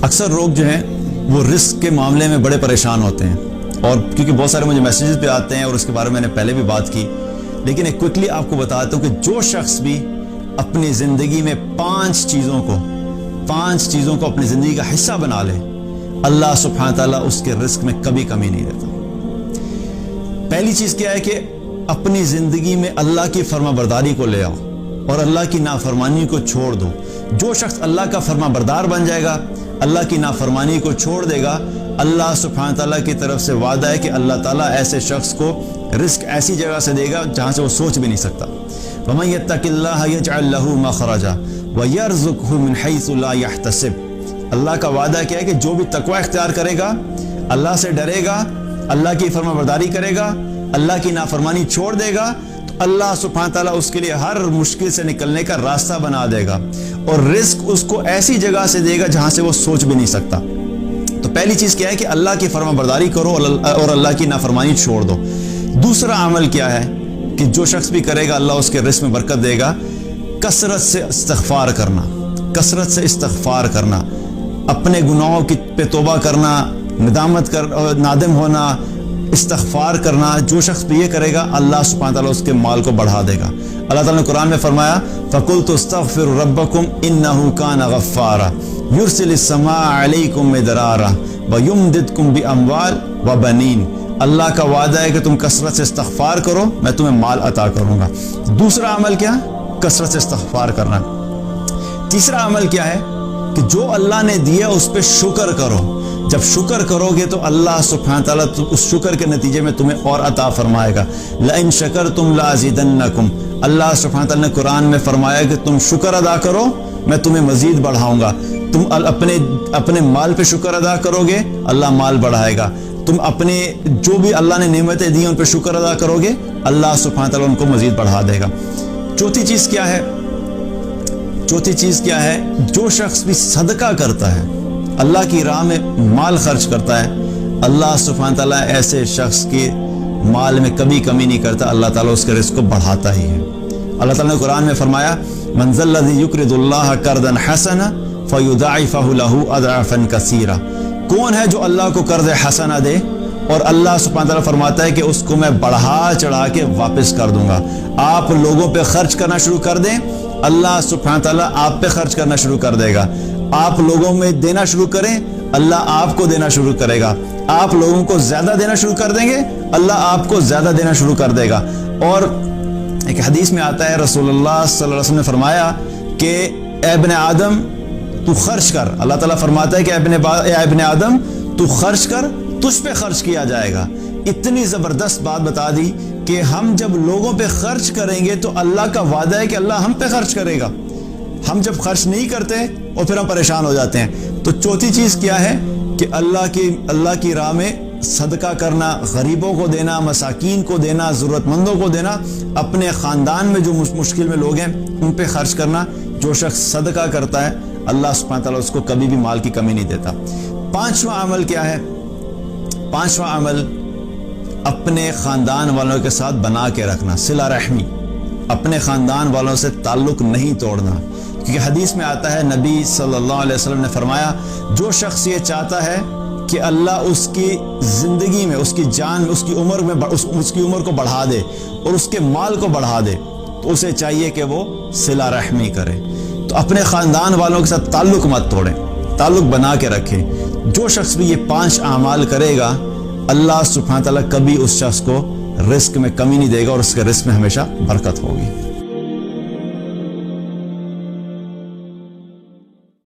اکثر لوگ جو ہیں وہ رزق کے معاملے میں بڑے پریشان ہوتے ہیں، اور کیونکہ بہت سارے مجھے میسیجز پہ آتے ہیں اور اس کے بارے میں نے پہلے بھی بات کی، لیکن ایک کوئکلی آپ کو بتاتا ہوں کہ جو شخص بھی اپنی زندگی میں پانچ چیزوں کو اپنی زندگی کا حصہ بنا لے، اللہ سبحانہ تعالیٰ اس کے رزق میں کبھی کمی نہیں دیتا۔ پہلی چیز کیا ہے کہ اپنی زندگی میں اللہ کی فرما برداری کو لے آؤ اور اللہ کی نافرمانی کو چھوڑ دو۔ جو شخص اللہ کا فرما بردار بن جائے گا، اللہ کی نافرمانی کو چھوڑ دے گا، اللہ سبحانہ تعالیٰ کی طرف سے وعدہ ہے کہ اللہ تعالیٰ ایسے شخص کو رزق ایسی جگہ سے دے گا جہاں سے وہ سوچ بھی نہیں سکتا۔ وَمَن يَتَّقِ اللَّهَ يَجْعَلْ لَهُ مَخْرَجًا وَيَرْزُقْهُ مِنْ حَيْثُ لَا يَحْتَسِبُ۔ اللہ کا وعدہ کیا ہے کہ جو بھی تقوی اختیار کرے گا، اللہ سے ڈرے گا، اللہ کی فرما برداری کرے گا، اللہ کی نافرمانی چھوڑ دے گا، تو اللہ سبحانہ تعالیٰ اس کے لیے ہر مشکل سے نکلنے کا راستہ بنا دے گا، اور رزق اس کو ایسی جگہ سے دے گا جہاں سے وہ سوچ بھی نہیں سکتا۔ تو پہلی چیز کیا ہے کہ اللہ کی فرما برداری کرو اور اللہ کی نافرمانی چھوڑ دو۔ دوسرا عمل کیا ہے کہ جو شخص بھی کرے گا اللہ اس کے رزق میں برکت دے گا، کثرت سے استغفار کرنا، اپنے گناہوں پہ توبہ کرنا، نادم ہونا، استغفار کرنا۔ جو شخص بھی یہ کرے گا اللہ سبحانہ تعالیٰ اس کے مال کو بڑھا دے گا۔ اللہ تعالیٰ نے قرآن میں فرمایا فَقُلْتُ اسْتَغْفِرُوا رَبَّكُمْ إِنَّهُ كَانَ غَفَّارًا يُرْسِلِ السَّمَاءَ عَلَيْكُمْ مِدْرَارًا وَيُمْدِدْكُمْ بِأَمْوَالٍ وَبَنِينَ۔ اللہ کا وعدہ ہے کہ تم کثرت سے استغفار کرو، میں تمہیں مال عطا کروں گا۔ دوسرا عمل کیا؟ کثرت سے استغفار کرنا۔ تیسرا عمل کیا ہے کہ جو اللہ نے دیا اس پہ شکر کرو۔ جب شکر کرو گے تو اللہ سبحانہ تعالیٰ اس شکر کے نتیجے میں تمہیں اور عطا فرمائے گا۔ لَإِن شَكَرْتُمْ لَأَزِيدَنَّكُمْ۔ اللہ سبحانہ تعالیٰ نے قرآن میں فرمایا کہ تم شکر ادا کرو میں تمہیں مزید بڑھاؤں گا۔ تم اپنے مال پہ شکر ادا کرو گے اللہ مال بڑھائے گا۔ تم اپنے جو بھی اللہ نے نعمتیں دی ان پہ شکر ادا کرو گے اللہ سبحانہ تعالیٰ ان کو مزید بڑھا دے گا۔ چوتھی چیز کیا ہے؟ جو شخص بھی صدقہ کرتا ہے، اللہ کی راہ میں مال خرچ کرتا ہے، اللہ سبحانہ تعالیٰ ایسے شخص کے مال میں کبھی کمی نہیں کرتا، اللہ تعالیٰ اس کے رزق کو بڑھاتا ہی ہے۔ اللہ تعالیٰ نے قرآن میں فرمایا مَنْ ذَا الَّذِي يُقْرِضُ اللَّهَ قَرْضًا حَسَنًا فَيُضَاعِفَهُ لَهُ أَضْعَافًا كَثِيرًا۔ کون ہے جو اللہ کو قرض حسنہ دے اور اللہ سبحانہ تعالیٰ فرماتا ہے کہ اس کو میں بڑھا چڑھا کے واپس کر دوں گا۔ آپ لوگوں پہ خرچ کرنا شروع کر دیں، اللہ سبحانہ تعالیٰ آپ پہ خرچ کرنا شروع کر دے گا۔ آپ لوگوں میں دینا شروع کریں، اللہ آپ کو دینا شروع کرے گا۔ آپ لوگوں کو زیادہ دینا شروع کر دیں گے، اللہ آپ کو زیادہ دینا شروع کر دے گا۔ اور ایک حدیث میں آتا ہے رسول اللہ صلی اللہ علیہ وسلم نے فرمایا کہ اے ابن آدم تو خرچ کر۔ اللہ تعالیٰ فرماتا ہے کہ اے ابن آدم تو خرچ کر، تجھ پہ خرچ کیا جائے گا۔ اتنی زبردست بات بتا دی کہ ہم جب لوگوں پہ خرچ کریں گے تو اللہ کا وعدہ ہے کہ اللہ ہم پہ خرچ کرے گا۔ ہم جب خرچ نہیں کرتے اور پھر ہم پریشان ہو جاتے ہیں۔ تو چوتھی چیز کیا ہے کہ اللہ کی راہ میں صدقہ کرنا، غریبوں کو دینا، مساکین کو دینا، ضرورت مندوں کو دینا، اپنے خاندان میں جو مشکل میں لوگ ہیں ان پہ خرچ کرنا۔ جو شخص صدقہ کرتا ہے اللہ سبحانہ تعالیٰ اس کو کبھی بھی مال کی کمی نہیں دیتا۔ پانچواں عمل کیا ہے؟ پانچواں عمل اپنے خاندان والوں کے ساتھ بنا کے رکھنا، صلہ رحمی، اپنے خاندان والوں سے تعلق نہیں توڑنا، کیونکہ حدیث میں آتا ہے نبی صلی اللہ علیہ وسلم نے فرمایا جو شخص یہ چاہتا ہے کہ اللہ اس کی زندگی میں، اس کی جان میں، اس کی عمر کو بڑھا دے اور اس کے مال کو بڑھا دے، تو اسے چاہیے کہ وہ صلہ رحمی کرے۔ تو اپنے خاندان والوں کے ساتھ تعلق مت توڑیں، تعلق بنا کے رکھیں۔ جو شخص بھی یہ 5 اعمال کرے گا اللہ سبحانہ تعالیٰ کبھی اس شخص کو رزق میں کمی نہیں دے گا اور اس کے رزق میں ہمیشہ برکت ہوگی۔